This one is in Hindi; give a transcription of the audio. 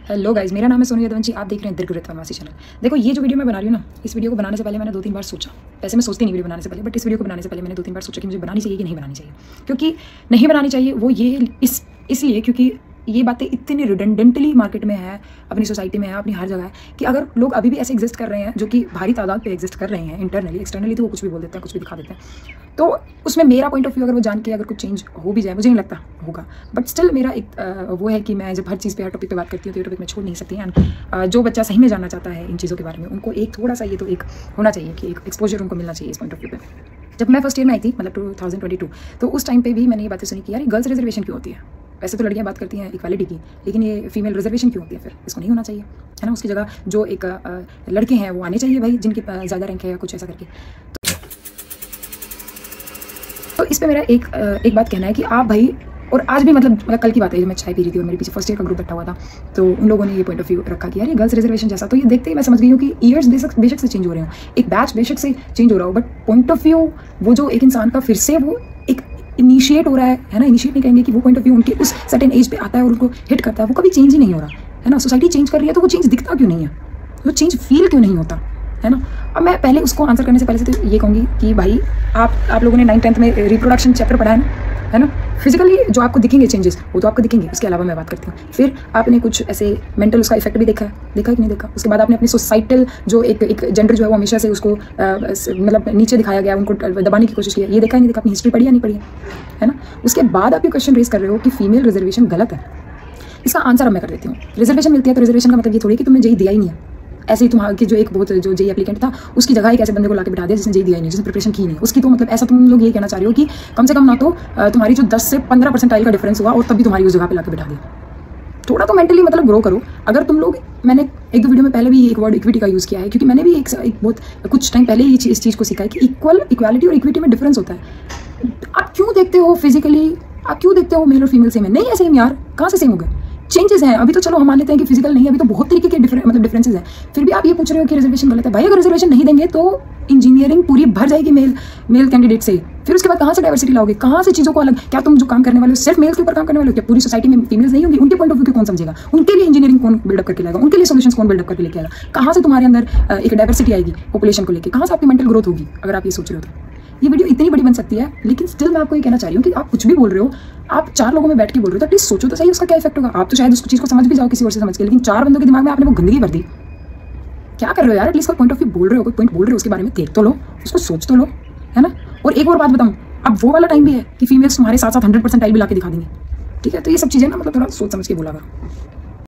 हेलो गाइज, मेरा नाम है सोनू यदवंशी। आप देख रहे हैं दीर्घ वनवासी चैनल। देखो, ये जो वीडियो मैं बना रही हूँ ना, इस वीडियो को बनाने से पहले मैंने 2-3 बार सोचा। वैसे मैं सोचती नहीं वीडियो बनाने से पहले, बट इस वीडियो को बनाने से पहले मैंने 2-3 बार सोचा कि मुझे बनानी चाहिए कि नहीं बनानी चाहिए। क्योंकि नहीं बनानी चाहिए वो ये इसलिए क्योंकि ये बातें इतनी रिडंडेंटली मार्केट में है, अपनी सोसाइटी में है, अपनी हर जगह है, कि अगर लोग अभी भी ऐसे एग्जिस्ट कर रहे हैं जो कि भारी तादाद पे एग्जिस्ट कर रहे हैं इंटरनली, एक्सटर्नली तो वो कुछ भी बोल देते हैं, कुछ भी दिखा देते हैं। तो उसमें मेरा पॉइंट ऑफ व्यू अगर वो जान के अगर कुछ चेंज हो भी जाए, मुझे नहीं लगता होगा, बट स्टिल मेरा एक वो है कि मैं जब हर चीज़ पे, हर टॉपिक पे बात करती हूँ तो ये टॉपिक मैं छोड़ नहीं सकती। एंड जो बच्चा सही में जानना चाहता है इन चीज़ों के बारे में, उनको एक थोड़ा सा ये तो एक होना चाहिए कि एक एक्सपोजर उनको मिलना चाहिए इस पॉइंट ऑफ व्यू पे। जब मैं फर्स्ट ईयर में आई थी, मतलब 2022, तो उस टाइम पे भी मैंने ये बातें सुनी कि यार गर्ल्स रिजर्वेशन क्यों होती है। वैसे तो लड़कियां बात करती हैं इक्वालिटी की, लेकिन ये फीमेल रिजर्वेशन क्यों होती है, फिर इसको नहीं होना चाहिए, है ना। उसकी जगह जो एक लड़के हैं वो आने चाहिए भाई, जिनकी ज़्यादा रैंक है या कुछ ऐसा करके। तो इस पर मेरा एक बात कहना है कि आप भाई, और आज भी मतलब कल की बात है, जब मैं चाय पी रही थी और मेरे पीछे फर्स्ट ईयर का ग्रुप बैठा हुआ था, तो उन लोगों ने ये पॉइंट ऑफ व्यू रखा कि यार ये गर्ल्स रिजर्वेशन जैसा। तो ये देखते ही मैं समझ गई हूँ कि ईयर्स बेशक से चेंज हो रहे हो, एक बैच बेशक से चेंज हो रहा हो, बट पॉइंट ऑफ व्यू वो जो एक इंसान का फिर से वो एक इनिशिएट हो रहा है ना। इनिशिएट नहीं कहेंगे कि वो पॉइंट ऑफ व्यू उनके उस सर्टेन एज पे आता है और उनको हिट करता है, वो कभी चेंज ही नहीं हो रहा है ना। सोसाइटी चेंज कर रही है तो वो चेंज दिखता क्यों नहीं है, वो चेंज फील क्यों नहीं होता, है ना। अब मैं पहले उसको आंसर करने से पहले से तो ये कहूँगी कि भाई आप लोगों ने 9th-10th में रिप्रोडक्शन चैप्टर पढ़ा है ना। फिजिकली जो आपको दिखेंगे चेंजेस वो तो आपको दिखेंगे, उसके अलावा मैं बात करती हूँ। फिर आपने कुछ ऐसे मेंटल उसका इफेक्ट भी देखा है कि नहीं देखा। उसके बाद आपने अपनी सोसाइटल जो एक जेंडर जो है वो हमेशा से उसको मतलब नीचे दिखाया गया, उनको दबाने की कोशिश की है, ये देखा ही नहीं देखा। अपनी हिस्ट्री पढ़ी या नहीं पढ़ी है ना। उसके बाद आप ये क्वेश्चन रेज कर रहे हो कि फीमेल रिजर्वेशन गलत है। इसका आंसर अब मैं कर देती हूँ। रिजर्वेशन मिलती है तो रिजर्वेशन का मतलब ये थोड़ी कि तुमने जेई दिया ही नहीं है। ऐसे ही तुम्हारा कि जो एक बहुत जो जेई एप्लीकेंट था, उसकी जगह एक ऐसे बंदे को लाके बिठा दिया जिसने जेई दिया ही नहीं, जिसने प्रिपरेशन की नहीं, उसकी तो मतलब ऐसा तुम लोग ये कहना चाह रहे हो कि कम से कम ना तो तुम्हारी जो 10 से 15 परसेंटाइल का डिफरेंस हुआ और तब भी तुम्हारी उस जगह पे लाके बिठा दिया। थोड़ा तो मेंटली मतलब ग्रो करो। अगर तुम लोग, मैंने एक दो वीडियो में पहले भी एक वर्ड इक्विटी का यूज़ किया है, क्योंकि मैंने भी एक बहुत कुछ टाइम पहले ही इस चीज़ को सीखा है कि इक्वालिटी और इक्विटी में डिफरेंस होता है। आप क्यों देखते हो फिजिकली, आप क्यों देखते हो मेल और फीमेल सेम है? नहीं है सेम यार, कहाँ से सेम हो गए? चेंजेस हैं। अभी तो चलो हम मान लेते हैं कि फिजिकल नहीं है, अभी तो बहुत तरीके के डिफरेंसेस हैं। फिर भी आप ये पूछ रहे हो कि रिजर्वेशन गलत है। भाई अगर रिजर्वेशन नहीं देंगे तो इंजीनियरिंग पूरी भर जाएगी मेल कैंडिडेट से। फिर उसके बाद कहाँ से डाइवर्सिटी लाओगे, कहाँ से चीज़ों को अलग? क्या तुम जो काम करने वाले हो सिर्फ मेल्स के ऊपर काम करने वाले हो? क्या पूरी सोसाइटी में फीमेल्स नहीं होंगी? उनके पॉइंट ऑफ व्यू को कौन समझेगा? उनके लिए इंजीनियरिंग कौन बिल्डअप करके लाएगा? उनके लिए सोल्यूशंस कौन बिल्डअप करके लेके आएगा? कहाँ से तुम्हारे अंदर एक डाइवर्सिटी आएगी पॉपुलेशन को लेकर? कहाँ से आपकी मेंटल ग्रोथ होगी? अगर आप ये सोच रहे हो तो ये वीडियो इतनी बड़ी बन सकती है, लेकिन स्टिल मैं आपको ये कहना चाह रही हूँ कि आप कुछ भी बोल रहे हो, आप 4 लोगों में बैठ के बोल रहे हो तो एटलीस्ट सोचो तो सही उसका क्या इफेक्ट होगा। आप तो शायद उस चीज़ को समझ भी जाओ किसी और से समझ के, लेकिन 4 बंदों के दिमाग में आपने वो गंदगी भर दी। क्या कर रहे हो यार? एटलीस्ट कोई पॉइंट ऑफ व्यू बोल रहे हो, कोई पॉइंट बोल रहे हो, उसके बारे में देख तो लो, उसको सोच तो लो, है ना। और एक और बात बताऊँ, अब वो वाला टाइम भी है कि फीमेल्स तुम्हारे साथ 100% टाइल भी ला के दिखा देंगे, ठीक है। तो ये सब चीज़ें ना मतलब थोड़ा सोच समझ के बोला करो।